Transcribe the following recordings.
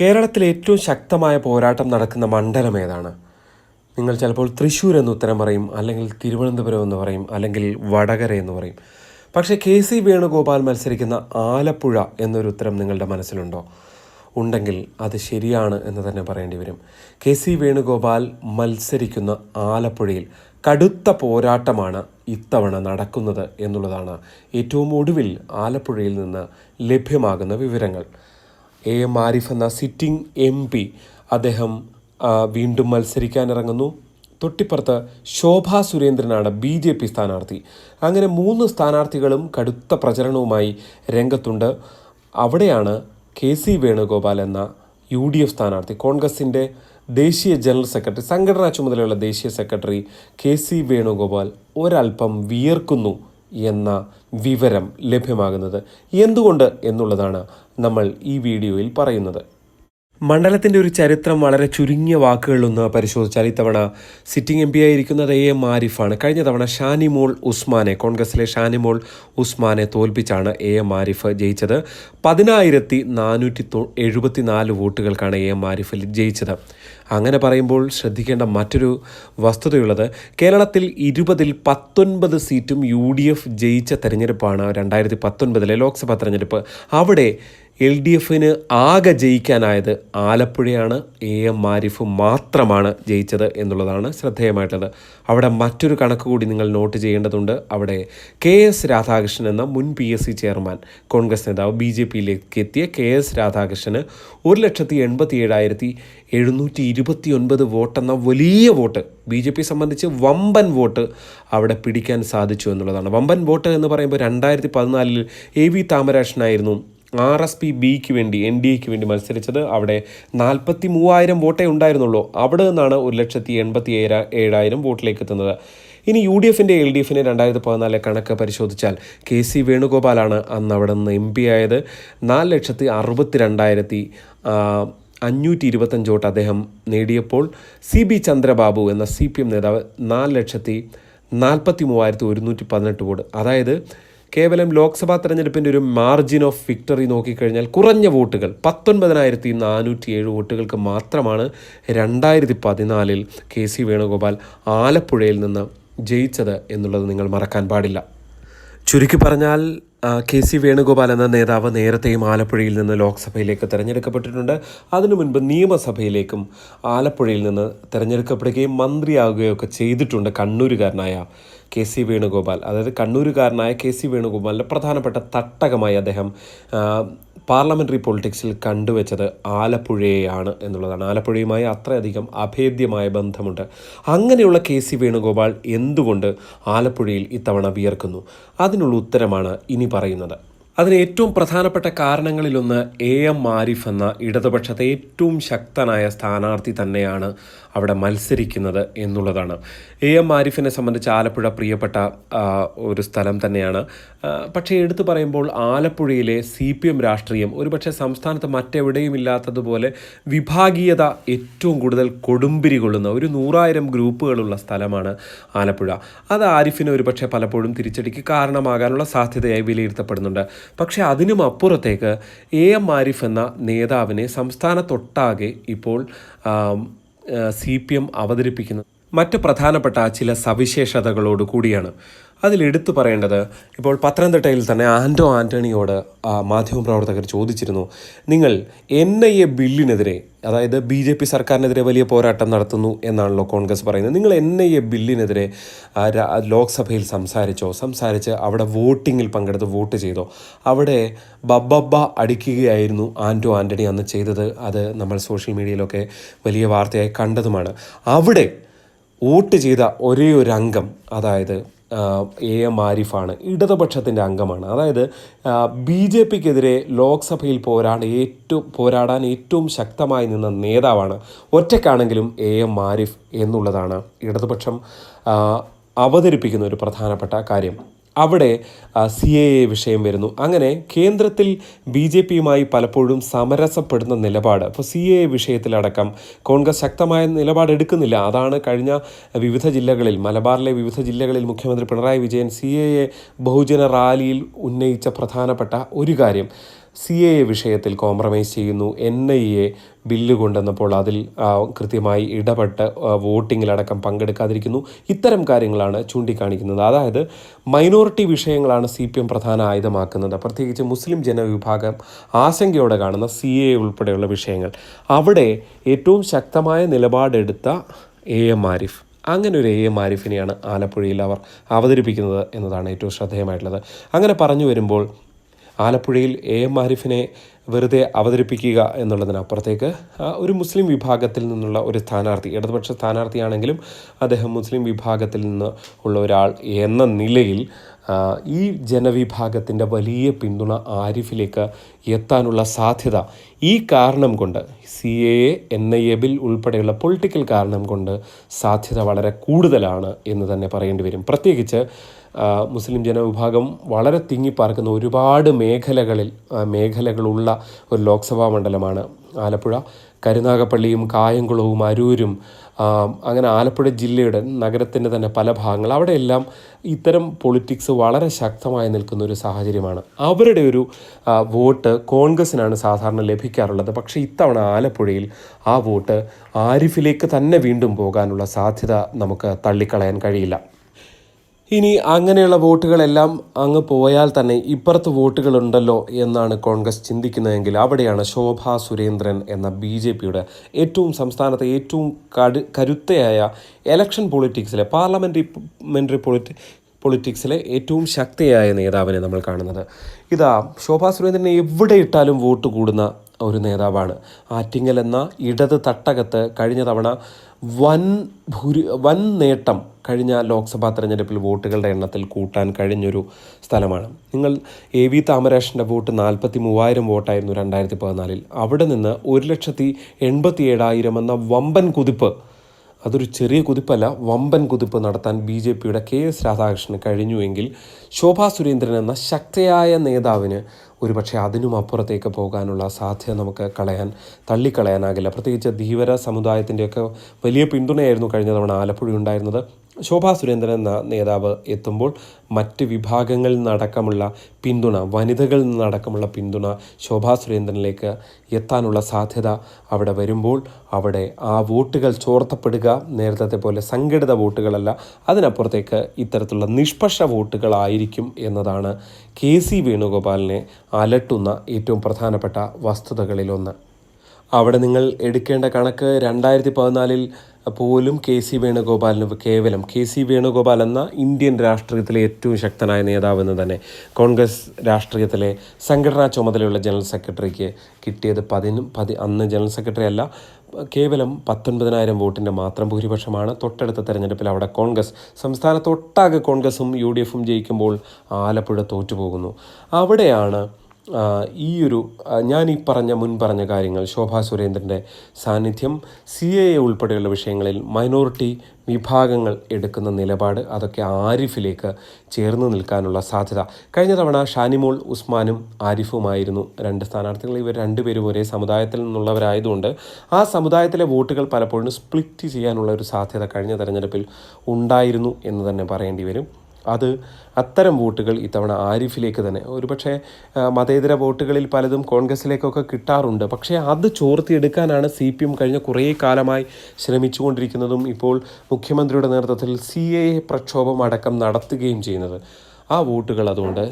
കേരളത്തിലെ ഏറ്റവും ശക്തമായ പോരാട്ടം നടക്കുന്ന മണ്ഡലം ഏതാണ്? നിങ്ങൾ ചിലപ്പോൾ തൃശ്ശൂർ എന്ന് ഉത്തരം പറയും, അല്ലെങ്കിൽ തിരുവനന്തപുരം എന്ന് പറയും, അല്ലെങ്കിൽ വടകര എന്ന് പറയും. പക്ഷേ KC വേണുഗോപാൽ മത്സരിക്കുന്ന ആലപ്പുഴ എന്നൊരു ഉത്തരം നിങ്ങളുടെ മനസ്സിലുണ്ടോ? ഉണ്ടെങ്കിൽ അത് ശരിയാണ് എന്ന് തന്നെ പറയേണ്ടി വരും. KC വേണുഗോപാൽ മത്സരിക്കുന്ന ആലപ്പുഴയിൽ കടുത്ത പോരാട്ടമാണ് ഇത്തവണ നടക്കുന്നത് എന്നുള്ളതാണ് ഏറ്റവും ഒടുവിൽ ആലപ്പുഴയിൽ നിന്ന് ലഭ്യമാകുന്ന വിവരങ്ങൾ. AM ആരിഫ് എന്ന സിറ്റിംഗ് MP അദ്ദേഹം വീണ്ടും മത്സരിക്കാനിറങ്ങുന്നു. തൊട്ടിപ്പുറത്ത് ശോഭാ സുരേന്ദ്രനാണ് BJP സ്ഥാനാർത്ഥി. അങ്ങനെ 3 സ്ഥാനാർത്ഥികളും കടുത്ത പ്രചരണവുമായി രംഗത്തുണ്ട്. അവിടെയാണ് KC വേണുഗോപാൽ എന്ന UDF സ്ഥാനാർത്ഥി, കോൺഗ്രസിൻ്റെ ദേശീയ ജനറൽ സെക്രട്ടറി, സംഘടനാ ചുമതലയുള്ള ദേശീയ സെക്രട്ടറി KC വേണുഗോപാൽ ഒരൽപ്പം വിയർക്കുന്നു എന്ന വിവരം ലഭ്യമാകുന്നത്. എന്തുകൊണ്ട് എന്നുള്ളതാണ് നമ്മൾ ഈ വീഡിയോയിൽ പറയുന്നത്. മണ്ഡലത്തിൻ്റെ ഒരു ചരിത്രം വളരെ ചുരുങ്ങിയ വാക്കുകളിലൊന്ന് പരിശോധിച്ചാൽ, ഇത്തവണ സിറ്റിംഗ് MP ആയിരിക്കുന്നത് AM ആരിഫാണ്. കഴിഞ്ഞ തവണ ഷാനിമോൾ ഉസ്മാനെ, കോൺഗ്രസിലെ ഷാനിമോൾ ഉസ്മാനെ തോൽപ്പിച്ചാണ് AM ആരിഫ് ജയിച്ചത്. 10,474 വോട്ടുകൾക്കാണ് AM ആരിഫ് ജയിച്ചത്. അങ്ങനെ പറയുമ്പോൾ ശ്രദ്ധിക്കേണ്ട മറ്റൊരു വസ്തുതയുള്ളത്, കേരളത്തിൽ 20-ൽ 19 സീറ്റും UDF ജയിച്ച തെരഞ്ഞെടുപ്പാണ് 2019 ലോക്സഭാ തെരഞ്ഞെടുപ്പ്. അവിടെ LDFന് ആകെ ജയിക്കാനായത് ആലപ്പുഴയാണ്. AM ആരിഫ് മാത്രമാണ് ജയിച്ചത് എന്നുള്ളതാണ് ശ്രദ്ധേയമായിട്ടുള്ളത്. അവിടെ മറ്റൊരു കണക്ക് കൂടി നിങ്ങൾ നോട്ട് ചെയ്യേണ്ടതുണ്ട്. അവിടെ KS രാധാകൃഷ്ണൻ എന്ന മുൻ PSC ചെയർമാൻ, കോൺഗ്രസ് നേതാവ്, BJPയിലേക്ക് എത്തിയ KS രാധാകൃഷ്ണന് 1,87,729 വോട്ടെന്ന വലിയ വോട്ട്, BJP സംബന്ധിച്ച് വമ്പൻ വോട്ട് അവിടെ പിടിക്കാൻ സാധിച്ചു എന്നുള്ളതാണ്. വമ്പൻ വോട്ട് എന്ന് പറയുമ്പോൾ 2014 AV താമരാക്ഷനായിരുന്നു RSP-Bക്ക് വേണ്ടി, NDAക്ക് വേണ്ടി മത്സരിച്ചത്. അവിടെ 43,000 വോട്ടേ ഉണ്ടായിരുന്നുള്ളൂ. അവിടെ നിന്നാണ് 1,87,000 വോട്ടിലേക്ക് എത്തുന്നത്. ഇനി UDFൻ്റെ LDFന് 2014 കണക്ക് പരിശോധിച്ചാൽ KC വേണുഗോപാലാണ് അന്ന് അവിടെ നിന്ന് MP ആയത്. 4,62,525 വോട്ട് അദ്ദേഹം നേടിയപ്പോൾ CB ചന്ദ്രബാബു എന്ന CPM നേതാവ് 4,43,118 വോട്ട്, അതായത് കേവലം ലോക്സഭാ തെരഞ്ഞെടുപ്പിൻ്റെ ഒരു മാർജിൻ ഓഫ് വിക്ടറി നോക്കിക്കഴിഞ്ഞാൽ കുറഞ്ഞ വോട്ടുകൾ 19,407 വോട്ടുകൾക്ക് മാത്രമാണ് 2014 KC വേണുഗോപാൽ ആലപ്പുഴയിൽ നിന്ന് ജയിച്ചത് എന്നുള്ളത് നിങ്ങൾ മറക്കാൻ പാടില്ല. ചുരുക്കി പറഞ്ഞാൽ KC വേണുഗോപാൽ എന്ന നേതാവ് നേരത്തെയും ആലപ്പുഴയിൽ നിന്ന് ലോക്സഭയിലേക്ക് തിരഞ്ഞെടുക്കപ്പെട്ടിട്ടുണ്ട്. അതിനു മുൻപ് നിയമസഭയിലേക്കും ആലപ്പുഴയിൽ നിന്ന് തിരഞ്ഞെടുക്കപ്പെടുകയും മന്ത്രിയാകുകയും ഒക്കെ ചെയ്തിട്ടുണ്ട് കണ്ണൂരുകാരനായ KC വേണുഗോപാൽ. അതായത് കണ്ണൂരുകാരനായ KC വേണുഗോപാലിൻ്റെ പ്രധാനപ്പെട്ട തട്ടകമായി അദ്ദേഹം പാർലമെൻ്ററി പൊളിറ്റിക്സിൽ കണ്ടുവച്ചത് ആലപ്പുഴയെയാണ് എന്നുള്ളതാണ്. ആലപ്പുഴയുമായി അത്രയധികം അഭേദ്യമായ ബന്ധമുണ്ട്. അങ്ങനെയുള്ള KC വേണുഗോപാൽ എന്തുകൊണ്ട് ആലപ്പുഴയിൽ ഇത്തവണ വിയർക്കുന്നു? അതിനുള്ള ഉത്തരമാണ് ഇനി പറയുന്നത്. അതിന് ഏറ്റവും പ്രധാനപ്പെട്ട കാരണങ്ങളിലൊന്ന് AM ആരിഫ് എന്ന ഇടതുപക്ഷത്തെ ഏറ്റവും ശക്തനായ സ്ഥാനാർത്ഥി തന്നെയാണ് അവിടെ മത്സരിക്കുന്നത് എന്നുള്ളതാണ്. AM ആരിഫിനെ സംബന്ധിച്ച് ആലപ്പുഴ പ്രിയപ്പെട്ട ഒരു സ്ഥലം തന്നെയാണ്. പക്ഷേ എടുത്തു പറയുമ്പോൾ ആലപ്പുഴയിലെ CPM രാഷ്ട്രീയം ഒരുപക്ഷെ സംസ്ഥാനത്ത് മറ്റെവിടെയും ഇല്ലാത്തതുപോലെ വിഭാഗീയത ഏറ്റവും കൂടുതൽ കൊടുമ്പിരി കൊള്ളുന്ന ഒരു 100,000 ഗ്രൂപ്പുകളുള്ള സ്ഥലമാണ് ആലപ്പുഴ. അത് ആരിഫിന് ഒരുപക്ഷെ പലപ്പോഴും തിരിച്ചടിക്ക് കാരണമാകാനുള്ള സാധ്യതയായി വിലയിരുത്തപ്പെടുന്നുണ്ട്. പക്ഷേ അതിനും അപ്പുറത്തേക്ക് AM ആരിഫ് എന്ന നേതാവിനെ സംസ്ഥാനത്തൊട്ടാകെ ഇപ്പോൾ CPM അവതരിപ്പിക്കുന്നത് മറ്റ് പ്രധാനപ്പെട്ട ചില സവിശേഷതകളോട് കൂടിയാണ്. അതിലെടുത്തു പറയേണ്ടത്, ഇപ്പോൾ പത്തനംതിട്ടയിൽ തന്നെ ആൻ്റോ ആൻ്റണിയോട് മാധ്യമപ്രവർത്തകർ ചോദിച്ചിരുന്നു, നിങ്ങൾ NIA ബില്ലിനെതിരെ, അതായത് BJP സർക്കാരിനെതിരെ വലിയ പോരാട്ടം നടത്തുന്നു എന്നാണല്ലോ കോൺഗ്രസ് പറയുന്നത്, നിങ്ങൾ NIA ബില്ലിനെതിരെ ലോക്സഭയിൽ സംസാരിച്ച് അവിടെ വോട്ടിങ്ങിൽ പങ്കെടുത്ത് വോട്ട് ചെയ്തോ? അവിടെ ബബ്ബ അടിക്കുകയായിരുന്നു ആൻ്റോ ആൻ്റണി അന്ന് ചെയ്തത്. അത് നമ്മൾ സോഷ്യൽ മീഡിയയിലൊക്കെ വലിയ വാർത്തയായി കണ്ടതുമാണ്. അവിടെ വോട്ട് ചെയ്ത ഒരേ ഒരു അംഗം, അതായത് AM ആരിഫാണ്, ഇടതുപക്ഷത്തിൻ്റെ അംഗമാണ്. അതായത് BJPക്കെതിരെ ലോക്സഭയിൽ പോരാടാൻ ഏറ്റവും ശക്തമായി നിന്ന നേതാവാണ്. ഒറ്റയ്ക്കാണെങ്കിലും AM ആരിഫ് എന്നുള്ളതാണ് ഇടതുപക്ഷം അവതരിപ്പിക്കുന്ന ഒരു പ്രധാനപ്പെട്ട കാര്യം. അവിടെ CAA വിഷയം വരുന്നു. അങ്ങനെ കേന്ദ്രത്തിൽ BJPയുമായി പലപ്പോഴും സമരസപ്പെടുന്ന നിലപാട്, അപ്പോൾ CAA വിഷയത്തിലടക്കം കോൺഗ്രസ് ശക്തമായ നിലപാടെടുക്കുന്നില്ല. അതാണ് കഴിഞ്ഞ വിവിധ ജില്ലകളിൽ, മലബാറിലെ വിവിധ ജില്ലകളിൽ മുഖ്യമന്ത്രി പിണറായി വിജയൻ CAA ബഹുജന റാലിയിൽ ഉന്നയിച്ച പ്രധാനപ്പെട്ട ഒരു കാര്യം. വിഷയത്തിൽ കോംപ്രമൈസ് ചെയ്യുന്നു. NIA ബില്ല് കൊണ്ടുവന്നപ്പോൾ അതിൽ കൃത്യമായി ഇടപെട്ട് വോട്ടിങ്ങിലടക്കം പങ്കെടുക്കാതിരിക്കുന്നു. ഇത്തരം കാര്യങ്ങളാണ് ചൂണ്ടിക്കാണിക്കുന്നത്. അതായത് മൈനോറിറ്റി വിഷയങ്ങളാണ് CPM പ്രധാന ആയുധമാക്കുന്നത്. പ്രത്യേകിച്ച് മുസ്ലിം ജനവിഭാഗം ആശങ്കയോടെ കാണുന്ന ഉൾപ്പെടെയുള്ള വിഷയങ്ങൾ. അവിടെ ഏറ്റവും ശക്തമായ നിലപാടെടുത്ത AM ആരിഫ്, അങ്ങനെ ഒരു AM ആരിഫിനെയാണ് ആലപ്പുഴയിൽ അവർ അവതരിപ്പിക്കുന്നത് എന്നതാണ് ഏറ്റവും ശ്രദ്ധേയമായിട്ടുള്ളത്. അങ്ങനെ പറഞ്ഞു വരുമ്പോൾ ആലപ്പുഴയിൽ AM ആരിഫിനെ വെറുതെ അവതരിപ്പിക്കുക എന്നുള്ളതിനപ്പുറത്തേക്ക് ഒരു മുസ്ലിം വിഭാഗത്തിൽ നിന്നുള്ള ഒരു സ്ഥാനാർത്ഥി, ഇടതുപക്ഷ സ്ഥാനാർത്ഥിയാണെങ്കിലും അദ്ദേഹം മുസ്ലിം വിഭാഗത്തിൽ നിന്ന് ഉള്ള ഒരാൾ എന്ന നിലയിൽ ഈ ജനവിഭാഗത്തിൻ്റെ വലിയ പിന്തുണ ആരിഫിലേക്ക് എത്താനുള്ള സാധ്യത ഈ കാരണം കൊണ്ട് NIA ബിൽ ഉൾപ്പെടെയുള്ള പൊളിറ്റിക്കൽ കാരണം കൊണ്ട് സാധ്യത വളരെ കൂടുതലാണ് എന്ന് തന്നെ പറയേണ്ടി വരും. പ്രത്യേകിച്ച് മുസ്ലിം ജനവിഭാഗം വളരെ തിങ്ങിപ്പാർക്കുന്ന ഒരുപാട് മേഖലകളുള്ള ഒരു ലോക്സഭാ മണ്ഡലമാണ് ആലപ്പുഴ. കരുനാഗപ്പള്ളിയും കായംകുളവും അരൂരും അങ്ങനെ ആലപ്പുഴ ജില്ലയുടെ നഗരത്തിൻ്റെ തന്നെ പല ഭാഗങ്ങൾ, അവിടെയെല്ലാം ഇത്തരം പൊളിറ്റിക്സ് വളരെ ശക്തമായി നിൽക്കുന്ന ഒരു സാഹചര്യമാണ്. അവരുടെ ഒരു വോട്ട് കോൺഗ്രസിനാണ് സാധാരണ ലഭിക്കാറുള്ളത്. പക്ഷേ ഇത്തവണ ആലപ്പുഴയിൽ ആ വോട്ട് ആരിഫിലേക്ക് തന്നെ വീണ്ടും പോകാനുള്ള സാധ്യത നമുക്ക് തള്ളിക്കളയാൻ കഴിയില്ല. ഇനി അങ്ങനെയുള്ള വോട്ടുകളെല്ലാം അങ്ങ് പോയാൽ തന്നെ ഇപ്പുറത്ത് വോട്ടുകളുണ്ടല്ലോ എന്നാണ് കോൺഗ്രസ് ചിന്തിക്കുന്നതെങ്കിൽ അവിടെയാണ് ശോഭാ സുരേന്ദ്രൻ എന്ന BJPയുടെ സംസ്ഥാനത്തെ ഏറ്റവും കരുത്തയായ ഇലക്ഷൻ പൊളിറ്റിക്സിലെ പാർലമെൻ്ററി പൊളിറ്റിക്സിലെ ഏറ്റവും ശക്തിയായ നേതാവിനെ നമ്മൾ കാണുന്നത്. ശോഭാ സുരേന്ദ്രനെ എവിടെ ഇട്ടാലും വോട്ട് കൂടുന്ന ഒരു നേതാവാണ്. ആറ്റിങ്ങൽ എന്ന ഇടത് തട്ടകത്ത് കഴിഞ്ഞ തവണ വൻ നേട്ടം കഴിഞ്ഞ ലോക്സഭാ തെരഞ്ഞെടുപ്പിൽ വോട്ടുകളുടെ എണ്ണത്തിൽ കൂട്ടാൻ കഴിഞ്ഞൊരു സ്ഥലമാണ്. നിങ്ങൾ AV താമരാശൻ്റെ വോട്ട് 43,000 വോട്ടായിരുന്നു 2014. അവിടെ നിന്ന് 1,87,000 എന്ന വമ്പൻ കുതിപ്പ്, അതൊരു ചെറിയ കുതിപ്പല്ല, വമ്പൻ കുതിപ്പ് നടത്താൻ BJPയുടെ KS രാധാകൃഷ്ണന് കഴിഞ്ഞുവെങ്കിൽ ശോഭാ സുരേന്ദ്രൻ എന്ന ശക്തയായ നേതാവിന് ഒരുപക്ഷെ അതിനും അപ്പുറത്തേക്ക് പോകാനുള്ള സാധ്യത നമുക്ക് തള്ളിക്കളയാനാകില്ല. പ്രത്യേകിച്ച് ധീവര സമുദായത്തിൻ്റെയൊക്കെ വലിയ പിന്തുണയായിരുന്നു കഴിഞ്ഞ തവണ ആലപ്പുഴ ഉണ്ടായിരുന്നത്. ശോഭാ സുരേന്ദ്രൻ എന്ന നേതാവ് എത്തുമ്പോൾ മറ്റ് വിഭാഗങ്ങളിൽ നിന്നടക്കമുള്ള പിന്തുണ, വനിതകളിൽ നിന്നടക്കമുള്ള പിന്തുണ ശോഭാ സുരേന്ദ്രനിലേക്ക് എത്താനുള്ള സാധ്യത അവിടെ വരുമ്പോൾ അവിടെ ആ വോട്ടുകൾ ചോർത്തപ്പെടുക നേരത്തെ പോലെ സംഘടിത വോട്ടുകളല്ല, അതിനപ്പുറത്തേക്ക് ഇത്തരത്തിലുള്ള നിഷ്പക്ഷ വോട്ടുകളായിരിക്കും എന്നതാണ് KC വേണുഗോപാലിനെ അലട്ടുന്ന ഏറ്റവും പ്രധാനപ്പെട്ട വസ്തുതകളിലൊന്ന്. അവിടെ നിങ്ങൾ എടുക്കേണ്ട കണക്ക് 2014 പോലും KC വേണുഗോപാലിന് കേവലം KC വേണുഗോപാൽ എന്ന ഇന്ത്യൻ രാഷ്ട്രീയത്തിലെ ഏറ്റവും ശക്തനായ നേതാവെന്ന് തന്നെ കോൺഗ്രസ് രാഷ്ട്രീയത്തിലെ സംഘടനാ ചുമതലയുള്ള ജനറൽ സെക്രട്ടറിക്ക് കിട്ടിയത് അന്ന് ജനറൽ സെക്രട്ടറി അല്ല, കേവലം 19,000 വോട്ടിൻ്റെ മാത്രം ഭൂരിപക്ഷമാണ്. തൊട്ടടുത്ത തെരഞ്ഞെടുപ്പിൽ അവിടെ സംസ്ഥാനത്തൊട്ടാകെ കോൺഗ്രസും UDFും ജയിക്കുമ്പോൾ ആലപ്പുഴ തോറ്റുപോകുന്നു. അവിടെയാണ് ഞാൻ മുൻ പറഞ്ഞ കാര്യങ്ങൾ, ശോഭാ സുരേന്ദ്രൻ്റെ സാന്നിധ്യം, CAA ഉൾപ്പെടെയുള്ള വിഷയങ്ങളിൽ മൈനോറിറ്റി വിഭാഗങ്ങൾ എടുക്കുന്ന നിലപാട്, അതൊക്കെ ആരിഫിലേക്ക് ചേർന്ന് നിൽക്കാനുള്ള സാധ്യത. കഴിഞ്ഞ തവണ ഷാനിമോൾ ഉസ്മാനും ആരിഫുമായിരുന്നു 2 സ്ഥാനാർത്ഥികൾ. ഇവർ രണ്ടുപേരും ഒരേ സമുദായത്തിൽ നിന്നുള്ളവരായതുകൊണ്ട് ആ സമുദായത്തിലെ വോട്ടുകൾ പലപ്പോഴും സ്പ്ലിറ്റ് ചെയ്യാനുള്ള ഒരു സാധ്യത കഴിഞ്ഞ തെരഞ്ഞെടുപ്പിൽ ഉണ്ടായിരുന്നു എന്ന് തന്നെ പറയേണ്ടി വരും. അത്തരം വോട്ടുകൾ ഇത്തവണ ആരിഫിലേക്ക് തന്നെ, ഒരുപക്ഷെ മതേതര വോട്ടുകളിൽ പലതും കോൺഗ്രസിലേക്കൊക്കെ കിട്ടാറുണ്ട്. പക്ഷേ അത് ചോർത്തിയെടുക്കാനാണ് CPM കഴിഞ്ഞ കുറേ കാലമായി ശ്രമിച്ചുകൊണ്ടിരിക്കുന്നതും ഇപ്പോൾ മുഖ്യമന്ത്രിയുടെ നേതൃത്വത്തിൽ CAA പ്രക്ഷോഭം അടക്കം നടത്തുകയും ചെയ്യുന്നത്. ആ വോട്ടുകൾ അതുകൊണ്ട്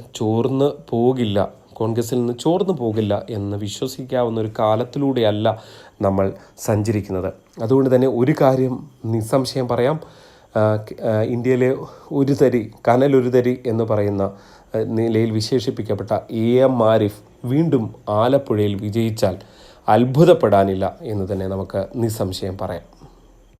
കോൺഗ്രസിൽ നിന്ന് ചോർന്നു പോകില്ല എന്ന് വിശ്വസിക്കാവുന്ന ഒരു കാലത്തിലൂടെയല്ല നമ്മൾ സഞ്ചരിക്കുന്നത്. അതുകൊണ്ട് തന്നെ ഒരു കാര്യം നിസ്സംശയം പറയാം, ഇന്ത്യയിലെ കനലൊരു തരി എന്ന് പറയുന്ന നിലയിൽ വിശേഷിപ്പിക്കപ്പെട്ട AM ആരിഫ് വീണ്ടും ആലപ്പുഴയിൽ വിജയിച്ചാൽ അത്ഭുതപ്പെടാനില്ല എന്ന് തന്നെ നമുക്ക് നിസ്സംശയം പറയാം.